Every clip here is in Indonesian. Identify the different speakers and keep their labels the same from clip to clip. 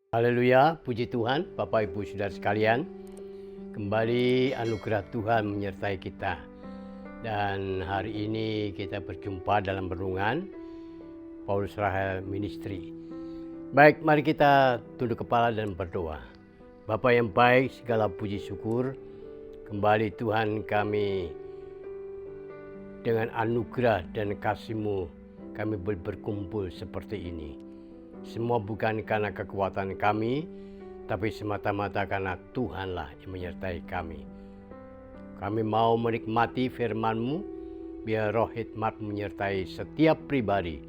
Speaker 1: Haleluya, puji Tuhan, Bapak Ibu Saudara sekalian. Kembali anugerah Tuhan menyertai kita. Dan hari ini kita berjumpa dalam renungan Paulus Rahel Ministry. Baik, mari kita tunduk kepala dan berdoa. Bapa yang baik, segala puji syukur. Kembali Tuhan kami dengan anugerah dan kasih-Mu kami boleh berkumpul seperti ini. Semua bukan karena kekuatan kami, tapi semata-mata karena Tuhanlah yang menyertai kami. Kami mau menikmati firman-Mu, biar roh hikmat menyertai setiap pribadi,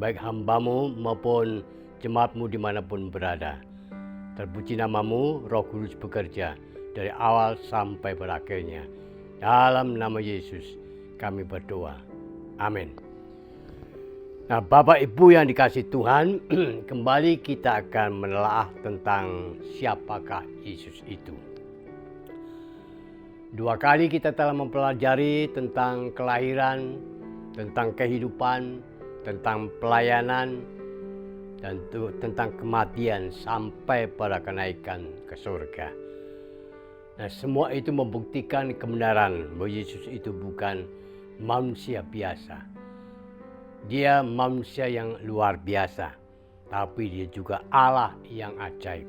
Speaker 1: baik hamba-Mu maupun jemaat-Mu dimanapun berada. Terpuji nama-Mu, Roh Kudus bekerja dari awal sampai berakhirnya. Dalam nama Yesus kami berdoa. Amin. Nah, Bapak Ibu yang dikasihi Tuhan, kembali kita akan menelaah tentang siapakah Yesus itu. Dua kali kita telah mempelajari tentang kelahiran, tentang kehidupan, tentang pelayanan, dan tentang kematian sampai pada kenaikan ke surga. Nah, semua itu membuktikan kebenaran bahwa Yesus itu bukan manusia biasa. Dia manusia yang luar biasa, tapi dia juga Allah yang ajaib.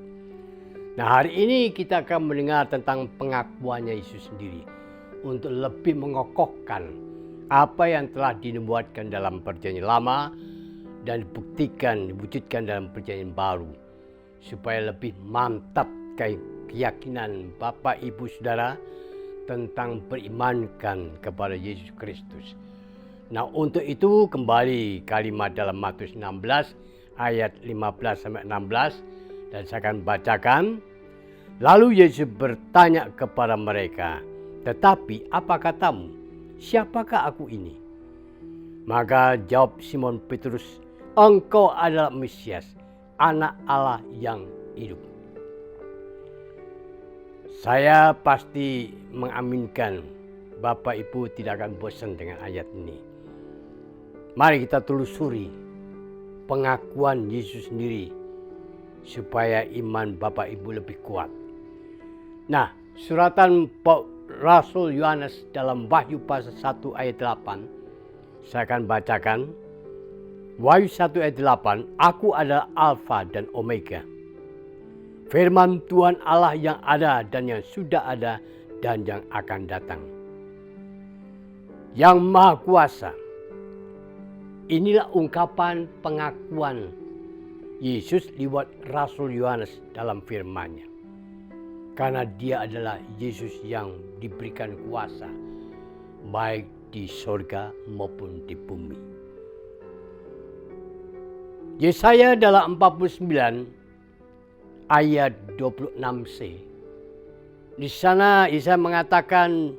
Speaker 1: Nah, hari ini kita akan mendengar tentang pengakuannya Yesus sendiri untuk lebih mengokohkan apa yang telah dinubuatkan dalam Perjanjian Lama dan diwujudkan dalam Perjanjian Baru, supaya lebih mantap keyakinan Bapak Ibu Saudara tentang berimankan kepada Yesus Kristus. Nah, untuk itu kembali kalimat dalam Matius 16 ayat 15-16 dan saya akan bacakan. Lalu Yesus bertanya kepada mereka, "Tetapi apa katamu? Siapakah aku ini?" Maka jawab Simon Petrus, "Engkau adalah Mesias, Anak Allah yang hidup." Saya pasti mengaminkan Bapak Ibu tidak akan bosan dengan ayat ini. Mari kita telusuri pengakuan Yesus sendiri supaya iman Bapak Ibu lebih kuat. Nah, suratan Rasul Yohanes dalam Wahyu pasal 1 ayat 8, saya akan bacakan. Wahyu 1 ayat 8, "Aku adalah Alfa dan Omega, firman Tuhan Allah yang ada dan yang sudah ada dan yang akan datang, yang Maha Kuasa." Inilah ungkapan pengakuan Yesus lewat Rasul Yohanes dalam firman-Nya. Karena dia adalah Yesus yang diberikan kuasa baik di surga maupun di bumi. Yesaya dalam 49 ayat 26c. Di sana Yesaya mengatakan,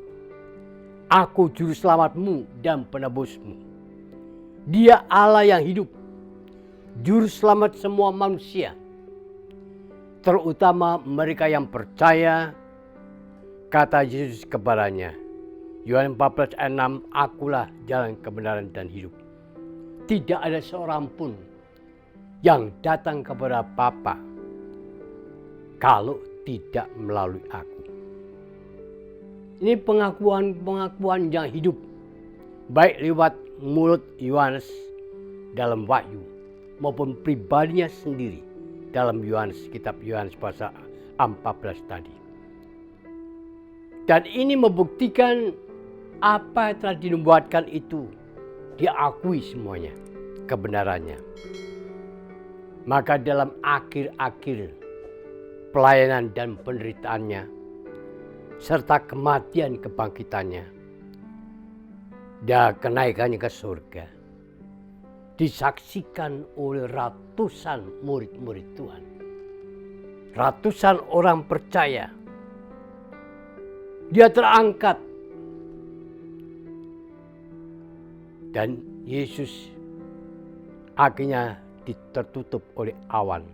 Speaker 1: "Aku juru selamatmu dan penebusmu. Dia Allah yang hidup, juru selamat semua manusia, terutama mereka yang percaya," kata Yesus kepadanya. Yohanes 14 ayat 6, "Akulah jalan kebenaran dan hidup. Tidak ada seorang pun yang datang kepada Bapa kalau tidak melalui aku." Ini pengakuan yang hidup, baik lewat mulut Yohanes dalam Wahyu maupun pribadinya sendiri dalam kitab Yohanes pasal 14 tadi. Dan ini membuktikan apa yang telah dinubuatkan itu diakui semuanya kebenarannya. Maka dalam akhir-akhir pelayanan dan penderitaannya serta kematian kebangkitannya dan kenaikannya ke surga disaksikan oleh ratusan murid-murid Tuhan. Ratusan orang percaya. Dia terangkat. Dan Yesus akhirnya tertutup oleh awan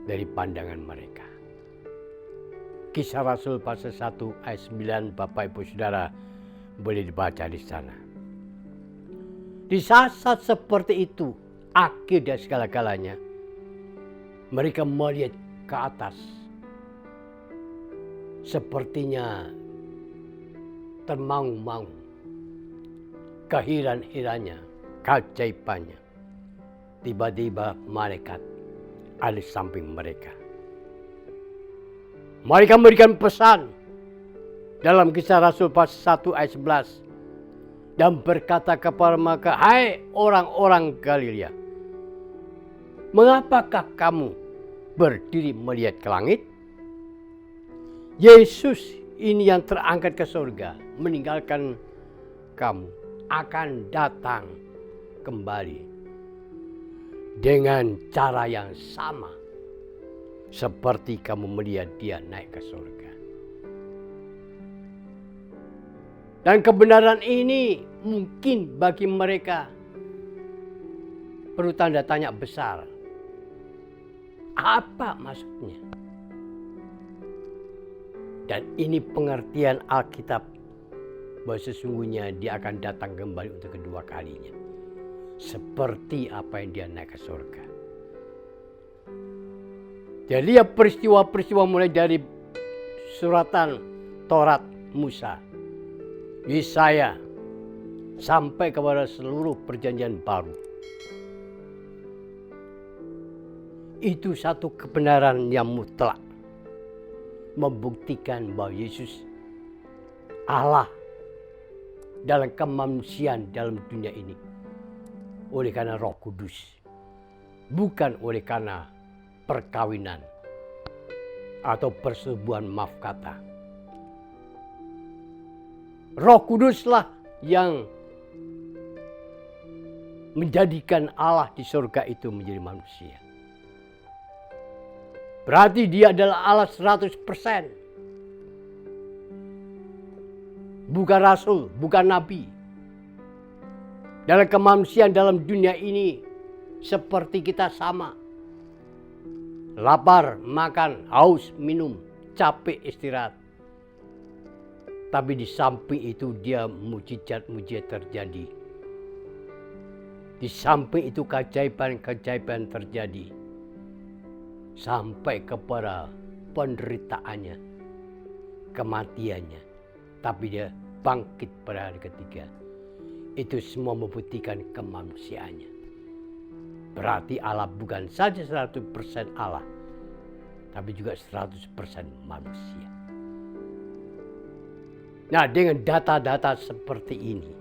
Speaker 1: dari pandangan mereka. Kisah Rasul pasal 1 ayat 9, Bapak Ibu Saudara boleh dibaca di sana. Di saat-saat seperti itu, akhir dari segala-galanya, Mereka melihat ke atas. Sepertinya termangu-mangu. Keheran-herannya, keajaibannya. Tiba-tiba malaikat ada di samping mereka. Mereka memberikan pesan dalam Kisah Rasul pasal 1 ayat 11. Dan berkata kepada mereka, "Hai orang-orang Galilea, mengapakah kamu berdiri melihat ke langit? Yesus ini yang terangkat ke surga, meninggalkan kamu, akan datang kembali dengan cara yang sama seperti kamu melihat dia naik ke surga." Dan kebenaran ini mungkin bagi mereka perlu tanda tanya besar. Apa maksudnya? Dan ini pengertian Alkitab bahwa sesungguhnya dia akan datang kembali untuk kedua kalinya. Seperti apa yang dia naik ke surga. Jadi ya peristiwa-peristiwa mulai dari suratan Taurat Musa, Yesaya, sampai kepada seluruh perjanjian baru. Itu satu kebenaran yang mutlak. Membuktikan bahwa Yesus Allah dalam kemanusiaan dalam dunia ini. Oleh karena Roh Kudus. Bukan oleh karena perkawinan atau persetubuhan maaf kata. Roh Kuduslah yang menjadikan Allah di surga itu menjadi manusia. Berarti dia adalah Allah 100%. Bukan rasul, bukan nabi. Dalam kemanusiaan dalam dunia ini seperti kita sama. Lapar, makan, haus, minum, capek, istirahat. Tapi di samping itu dia mujizat-mujizat terjadi. Di samping itu keajaiban-keajaiban terjadi. Sampai kepada penderitaannya, kematiannya. Tapi dia bangkit pada hari ketiga. Itu semua membuktikan kemanusiaannya. Berarti Allah bukan saja 100% Allah. Tapi juga 100% manusia. Nah, dengan data-data seperti ini,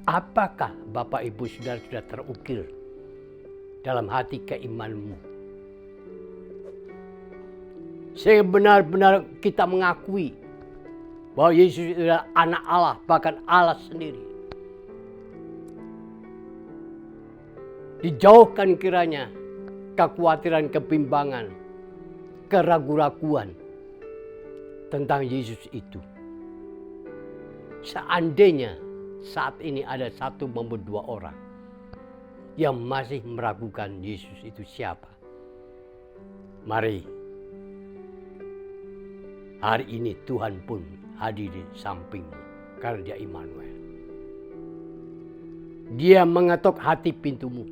Speaker 1: apakah Bapak Ibu Saudara sudah terukir dalam hati keimanmu? Sehingga benar-benar kita mengakui bahwa Yesus adalah anak Allah, bahkan Allah sendiri. Dijauhkan kiranya kekhawatiran, kebimbangan, keraguan-raguan tentang Yesus itu. Seandainya saat ini ada 1 maupun 2 orang yang masih meragukan Yesus itu siapa, mari hari ini Tuhan pun hadir di sampingmu karena dia Immanuel. Dia mengetuk hati pintumu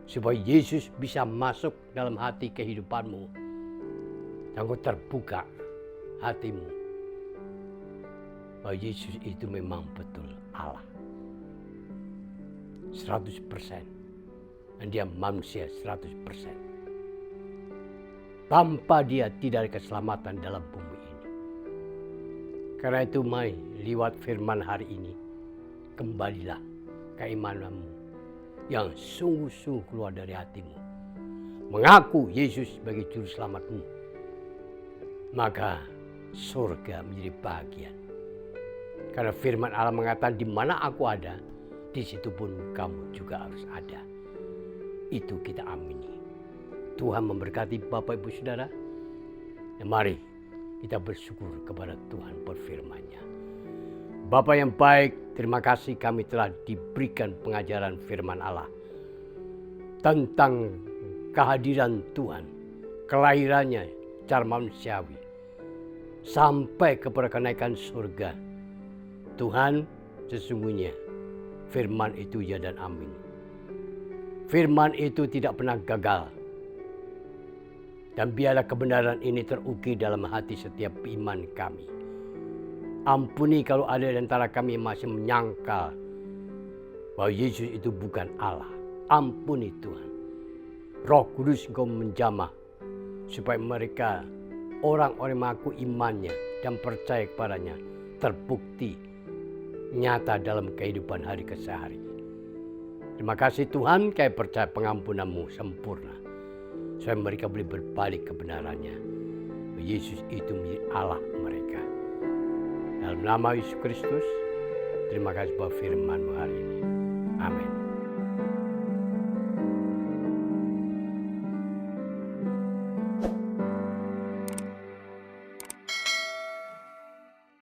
Speaker 1: supaya Yesus bisa masuk dalam hati kehidupanmu. Dan kau terbuka hatimu bahwa Yesus itu memang betul Allah 100%. Dan dia manusia 100%. Tanpa dia tidak ada keselamatan dalam bumi ini. Karena itu mari lewat firman hari ini, kembalilah keimananmu yang sungguh-sungguh keluar dari hatimu. Mengaku Yesus sebagai juru selamatmu. Maka surga menjadi bahagian. Karena firman Allah mengatakan, di mana aku ada, di situ pun kamu juga harus ada. Itu kita amini. Tuhan memberkati Bapak Ibu Saudara. Dan mari kita bersyukur kepada Tuhan berfirman-Nya. Bapa yang baik, terima kasih kami telah diberikan pengajaran firman Allah. Tentang kehadiran Tuhan, kelahirannya secara manusiawi. Sampai kepada kenaikan surga. Tuhan, sesungguhnya firman itu ya dan amin. Firman itu tidak pernah gagal. Dan biarlah kebenaran ini terukir dalam hati setiap iman kami. Ampuni kalau ada di antara kami yang masih menyangkal bahwa Yesus itu bukan Allah. Ampuni Tuhan. Roh Kudus Engkau menjamah supaya mereka orang-orang mengaku imannya dan percaya kepadanya terbukti nyata dalam kehidupan hari ke hari. Terima kasih Tuhan, kami percaya pengampunan-Mu sempurna supaya mereka boleh berbalik kebenarannya. Yesus itu menjadi Allah mereka. Dalam nama Yesus Kristus, terima kasih buat firman-Mu hari ini. Amin.